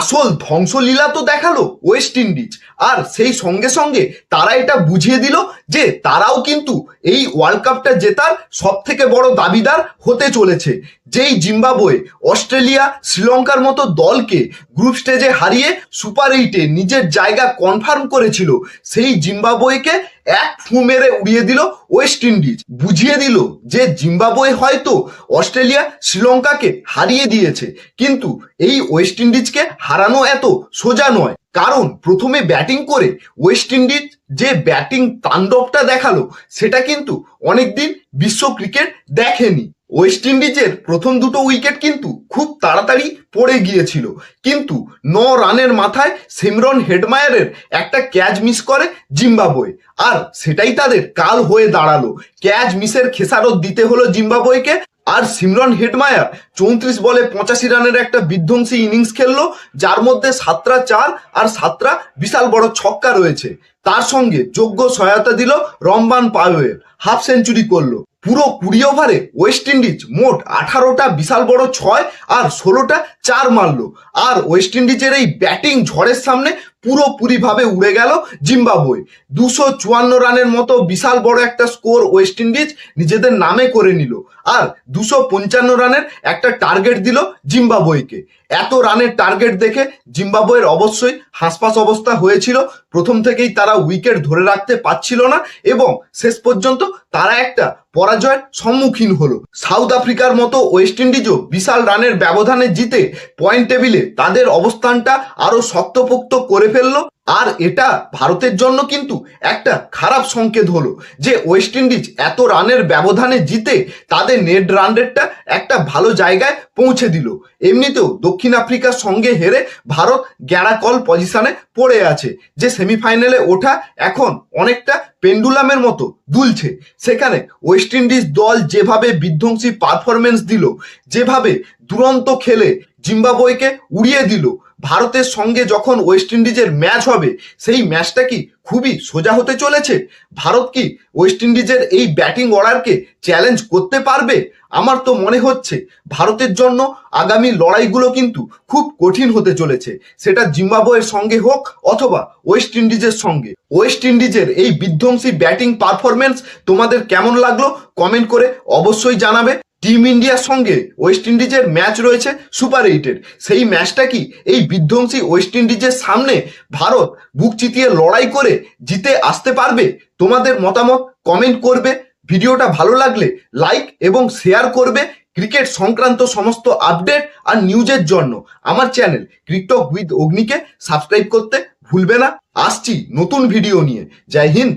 আসল ধ্বংসলীলা তো দেখালো ওয়েস্ট ইন্ডিজ, আর সেই সঙ্গে সঙ্গে তারা এটা বুঝিয়ে দিল যে তারাও কিন্তু এই ওয়ার্ল্ড কাপটা জেতার সব থেকে বড় দাবিদার হতে চলেছে। যেই জিম্বাবুয়ে অস্ট্রেলিয়া শ্রীলঙ্কার মতো দলকে গ্রুপ স্টেজে হারিয়ে সুপার 8-এ নিজের জায়গা কনফার্ম করেছিল, সেই জিম্বাবুয়েকে এক ফু মেরে উড়িয়ে দিল ওয়েস্ট ইন্ডিজ। বুঝিয়ে দিল যে জিম্বাবুয়ে হয়তো অস্ট্রেলিয়া শ্রীলঙ্কাকে হারিয়ে দিয়েছে, কিন্তু এই ওয়েস্ট ইন্ডিজকে হারানো এত সোজা নয়। কারণ প্রথমে ব্যাটিং করে ওয়েস্ট ইন্ডিজ যে ব্যাটিং তাণ্ডবটা দেখালো সেটা কিন্তু অনেকদিন বিশ্ব ক্রিকেট দেখেনি। ওয়েস্ট ইন্ডিজের প্রথম দুটো উইকেট কিন্তু খুব তাড়াতাড়ি পড়ে গিয়েছিল, কিন্তু 9 রানের মাথায় সিমরন হেটমায়ারের একটা ক্যাচ মিস করে জিম্বাবুয়ে, আর সেটাই তাদের কাল হয়ে দাঁড়ালো। ক্যাচ মিসের খেসারত দিতে হলো জিম্বাবুয়েকে, আর সিমরন হেটমায়ার 34 বলে 85 রানের একটা বিধ্বংসী ইনিংস খেললো, যার মধ্যে 7টা 4 আর 7টা বিশাল বড় ছক্কা রয়েছে। তার সঙ্গে যোগ্য সহায়তা দিল রমবান পাওয়েল, হাফ সেঞ্চুরি করলো। পুরো 20 ওভারে ওয়েস্ট ইন্ডিজ মোট 18টা বিশাল বড় 6 আর 16টা 4 মারলো, আর ওয়েস্ট ইন্ডিজের এই ব্যাটিং ঝড়ের সামনে পুরোপুরিভাবে উড়ে গেল জিম্বাবুয়ে। 254 রানের মতো বিশাল বড় একটা স্কোর ওয়েস্ট ইন্ডিজ নিজেদের নামে করে নিল, আর 255 রানের একটা টার্গেট দিল জিম্বাবুয়েকে। এত রানের টার্গেট দেখে জিম্বাবুয়ের অবশ্যই হাঁসফাঁস অবস্থা হয়েছিল। প্রথম থেকেই তারা উইকেট ধরে রাখতে পারছিল না, এবং শেষ পর্যন্ত তারা একটা পরাজয়ের সম্মুখীন হলো। সাউথ আফ্রিকার মতো ওয়েস্ট ইন্ডিজও বিশাল রানের ব্যবধানে জিতে পয়েন্ট টেবিলে তাদের অবস্থানটা আরো শক্তপোক্ত করে ফেললো। আর এটা ভারতের জন্য কিন্তু একটা খারাপ সংকেত হলো যে ওয়েস্ট ইন্ডিজ এত রানের ব্যবধানে জিতে তাদের নেট রান রেটটা একটা ভালো জায়গায় পৌঁছে দিল। এমনিতেও দক্ষিণ আফ্রিকার সঙ্গে হেরে ভারত গ্যাড়াকল পজিশনে পড়ে আছে, যে সেমিফাইনালে ওঠা এখন অনেকটা পেন্ডুলামের মতো দুলছে। সেখানে ওয়েস্ট ইন্ডিজ দল যেভাবে বিধ্বংসী পারফরমেন্স দিল, যেভাবে দুরন্ত খেলে জিম্বাবুয়েকে উড়িয়ে দিল, ভারতের সঙ্গে যখন ওয়েস্ট ইন্ডিজের ম্যাচ হবে সেই ম্যাচটা কি খুবই সোজা হতে চলেছে? ভারত কি ওয়েস্ট ইন্ডিজের এই ব্যাটিং অর্ডারকে চ্যালেঞ্জ করতে পারবে? আমার তো মনে হচ্ছে ভারতের জন্য আগামী লড়াইগুলো কিন্তু খুব কঠিন হতে চলেছে, সেটা জিম্বাবুয়ের সঙ্গে হোক অথবা ওয়েস্ট ইন্ডিজের সঙ্গে। ওয়েস্ট ইন্ডিজের এই বিধ্বংসী ব্যাটিং পারফরমেন্স তোমাদের কেমন লাগলো কমেন্ট করে অবশ্যই জানাবে। টিম ইন্ডিয়ার সঙ্গে ওয়েস্ট ইন্ডিজের ম্যাচ রয়েছে সুপার 8-এর, সেই ম্যাচটা কি এই বিধ্বংসী ওয়েস্ট ইন্ডিজের সামনে ভারত বুক চিতিয়ে লড়াই করে জিতে আসতে পারবে? তোমাদের মতামত কমেন্ট করবে। ভিডিওটা ভালো লাগলে লাইক এবং শেয়ার করবে। ক্রিকেট সংক্রান্ত সমস্ত আপডেট আর নিউজের জন্য আমার চ্যানেল ক্রিকটক উইথ অগ্নিকে সাবস্ক্রাইব করতে ভুলবে না। আসছি নতুন ভিডিও নিয়ে। জয় হিন্দ।